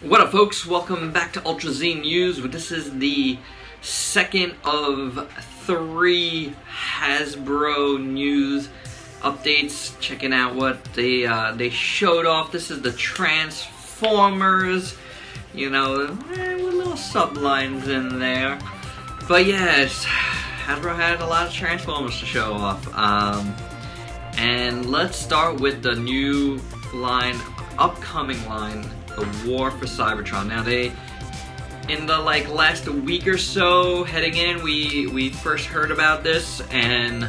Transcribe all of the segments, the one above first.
What up, folks? Welcome back to Ultra Z News. This is the second of 3 Hasbro news updates. Checking out what they showed off. This is the Transformers. You know, with little sublines in there. But yes, Hasbro had a lot of Transformers to show off. And let's start with the new line, upcoming line. The War for Cybertron. Now in the last week or so heading in, we first heard about this, and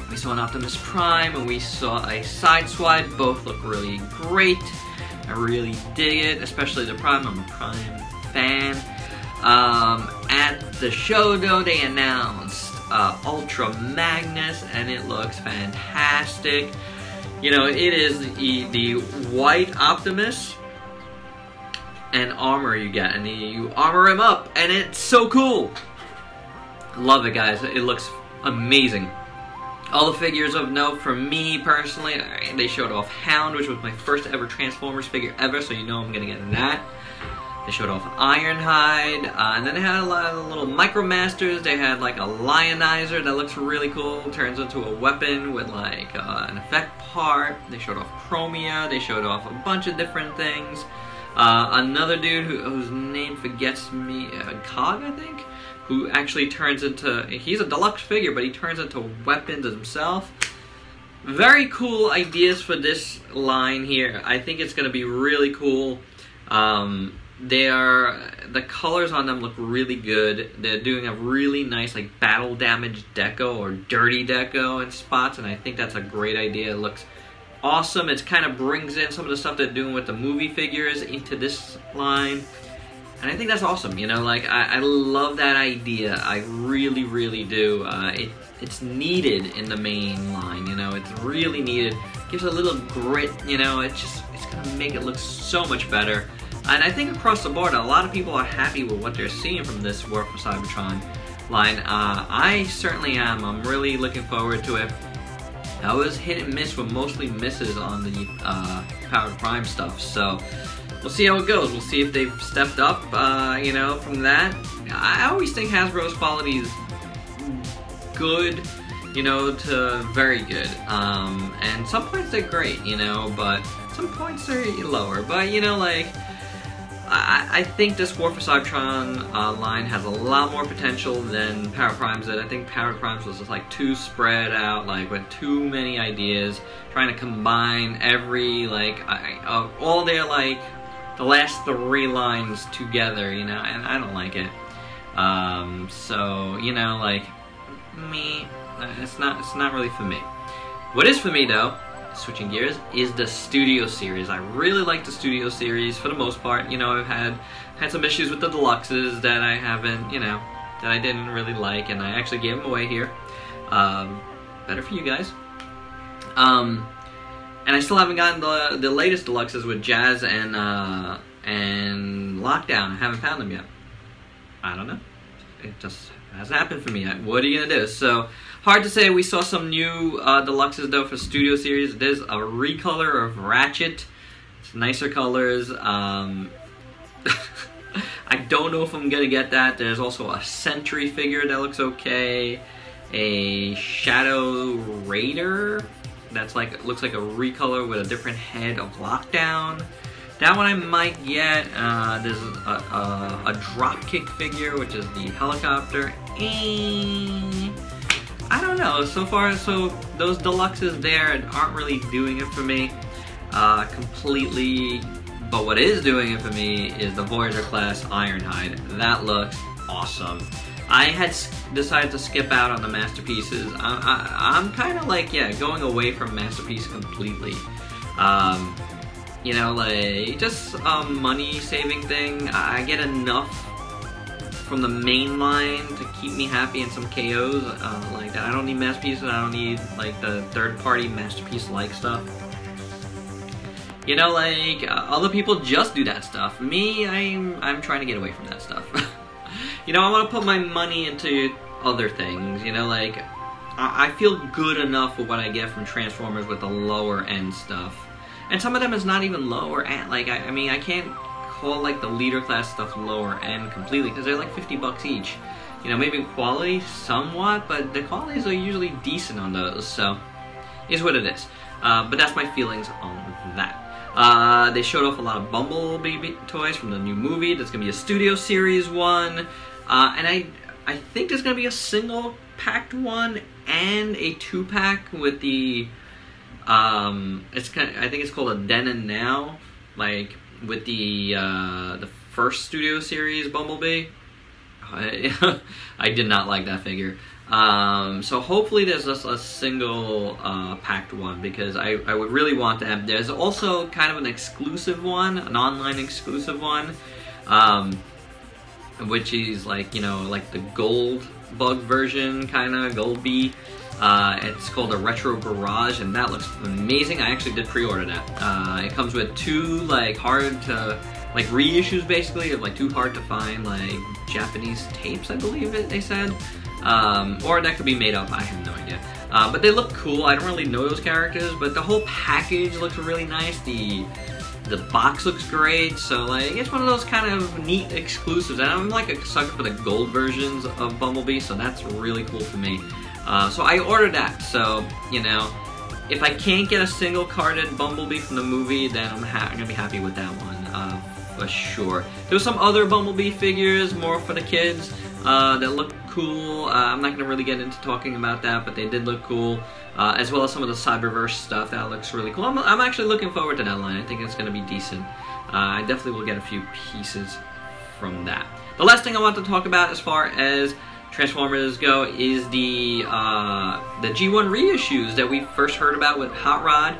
we saw an Optimus Prime and we saw a Sideswipe. Both look really great. I really dig it, especially the Prime. I'm a Prime fan. At the show though, they announced Ultra Magnus, and it looks fantastic. You know, it is the white Optimus and armor you get, and you armor him up, and it's so cool. Love it, guys. It looks amazing. All the figures of note for me personally, they showed off Hound, which was my first ever Transformers figure ever, so you know I'm gonna get that. They showed off Ironhide, and then they had a lot of little Micromasters. They had like a Lionizer that looks really cool, turns into a weapon with like an effect part. They showed off Chromia. They showed off a bunch of different things. Another dude whose name forgets me, Cog, I think, who actually turns into, he's a deluxe figure, but he turns into weapons himself. Very cool ideas for this line here. I think it's going to be really cool. The colors on them look really good. They're doing a really nice like battle damage deco or dirty deco in spots, and I think that's a great idea. It looks awesome. It kind of brings in some of the stuff they're doing with the movie figures into this line, and I think that's awesome. You know, like I love that idea. I really, really do. It's needed in the main line. You know, it's really needed. It gives a little grit. You know, it's gonna make it look so much better. And I think across the board, a lot of people are happy with what they're seeing from this War for Cybertron line. I certainly am. I'm really looking forward to it. I was hit and miss with mostly misses on the Powered Prime stuff, so we'll see how it goes. We'll see if they've stepped up, you know, from that. I always think Hasbro's quality is good, you know, to very good. And some points they're great, you know, but some points are lower. But, you know, like, I think this War for Cybertron line has a lot more potential than Powered Primes did. I think Powered Primes was just like too spread out, like with too many ideas, trying to combine every all their the last 3 lines together, you know, and I don't like it. So you know, like me, it's not really for me. What is for me though, switching gears, is the Studio Series. I really like the Studio Series for the most part. You know, I've had some issues with the deluxes that I haven't, you know, that I didn't really like, and I actually gave them away here. Better for you guys. And I still haven't gotten the latest deluxes with Jazz and Lockdown. I haven't found them yet. I don't know. It just hasn't happened for me yet. What are you gonna do? So, hard to say. We saw some new deluxes though for Studio Series. There's a recolor of Ratchet. It's nicer colors. I don't know if I'm gonna get that. There's also a Sentry figure that looks okay. A Shadow Raider that's looks like a recolor with a different head of Lockdown. That one I might get. There's a Dropkick figure, which is the helicopter. I don't know. So far, so those deluxes there aren't really doing it for me completely. But what is doing it for me is the Voyager class Ironhide. That looks awesome. I had decided to skip out on the Masterpieces. I'm kind of like, yeah, going away from Masterpiece completely. You know, like, just a money-saving thing. I get enough from the main line to keep me happy in some KOs like that. I don't need Masterpieces, and I don't need, like, the third-party Masterpiece-like stuff. You know, like, other people just do that stuff. Me, I'm trying to get away from that stuff. You know, I want to put my money into other things, you know, like, I feel good enough with what I get from Transformers with the lower-end stuff. And some of them is not even low or at, like, I mean, I can't call like the leader class stuff lower end completely because they're like $50 each. You know, maybe quality somewhat, but the qualities are usually decent on those, so is what it is. But that's my feelings on that. They showed off a lot of Bumblebee toys from the new movie. There's gonna be a Studio Series one, and I think there's gonna be a single packed one and a 2-pack with the I think it's called a Then and Now, like with the first Studio Series Bumblebee. I did not like that figure. So hopefully there's just a single packed one, because I would really want to have. There's also kind of an exclusive one, an online exclusive one, which is like, you know, like the gold bug version, kind of gold bee. It's called a Retro Garage, and that looks amazing. I actually did pre-order that. It comes with 2 like hard to like reissues, basically, of like 2 hard to find like Japanese tapes, I believe they said. Or that could be made up, I have no idea. But they look cool. I don't really know those characters, but the whole package looks really nice. The box looks great, so like it's one of those kind of neat exclusives. And I'm like a sucker for the gold versions of Bumblebee, so that's really cool for me. So I ordered that, so, you know, if I can't get a single carded Bumblebee from the movie, then I'm gonna be happy with that one, for sure. There's some other Bumblebee figures, more for the kids, that look cool. I'm not gonna really get into talking about that, but they did look cool, as well as some of the Cyberverse stuff that looks really cool. I'm actually looking forward to that line. I think it's gonna be decent. I definitely will get a few pieces from that. The last thing I want to talk about as far as Transformers go is the G1 reissues that we first heard about with Hot Rod.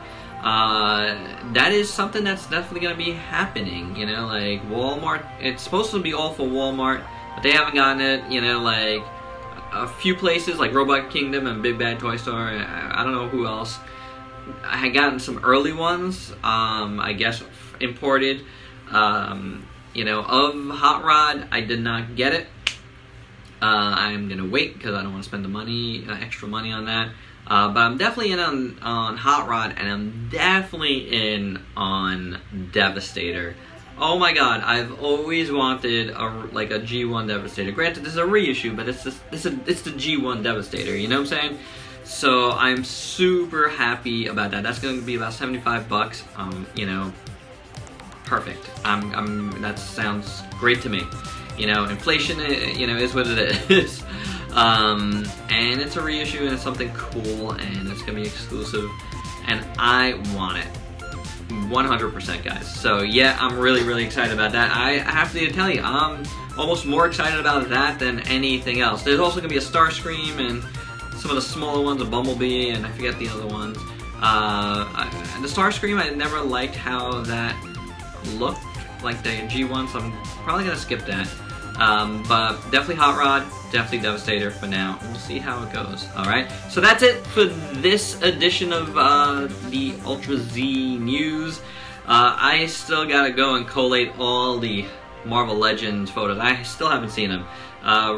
That is something that's definitely going to be happening, you know, like Walmart. It's supposed to be all for Walmart, but they haven't gotten it, you know, like a few places like Robot Kingdom and Big Bad Toy Store. I don't know who else. I had gotten some early ones, I guess imported, you know, of Hot Rod. I did not get it. I'm gonna wait because I don't want to spend the money, extra money on that. But I'm definitely in on Hot Rod, and I'm definitely in on Devastator. Oh my god, I've always wanted like a G1 Devastator. Granted, this is a reissue, but it's the G1 Devastator. You know what I'm saying? So I'm super happy about that. That's going to be about $75. You know, perfect. That sounds great to me. You know, inflation, you know, is what it is. And it's a reissue, and it's something cool, and it's gonna be exclusive, and I want it 100%, guys. So yeah, I'm really excited about that. I have to tell you, I'm almost more excited about that than anything else. There's also gonna be a Starscream and some of the smaller ones, a Bumblebee, and I forget the other ones. The Starscream, I never liked how that looked, like the G1, so I'm probably gonna skip that. But definitely Hot Rod, definitely Devastator for now. We'll see how it goes. Alright, so that's it for this edition of the Ultra Z News. I still gotta go and collate all the Marvel Legends photos. I still haven't seen them.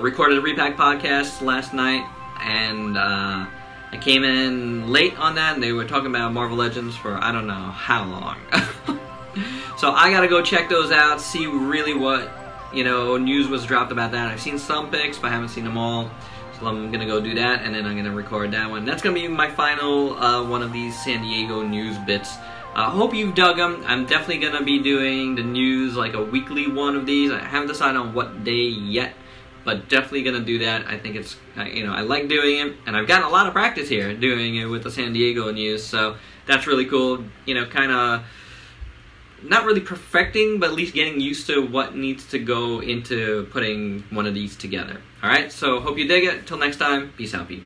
Recorded a Repack podcast last night, and I came in late on that, and they were talking about Marvel Legends for I don't know how long. So I gotta go check those out, see really what, you know, news was dropped about that. I've seen some pics, but I haven't seen them all. So I'm gonna go do that, and then I'm gonna record that one. That's gonna be my final one of these San Diego news bits. Hope you've dug them. I'm definitely gonna be doing the news, like a weekly one of these. I haven't decided on what day yet, but definitely gonna do that. I think it's, you know, I like doing it, and I've gotten a lot of practice here doing it with the San Diego news, so that's really cool. You know, kind of not really perfecting, but at least getting used to what needs to go into putting one of these together. Alright, so hope you dig it. Till next time, peace out, people.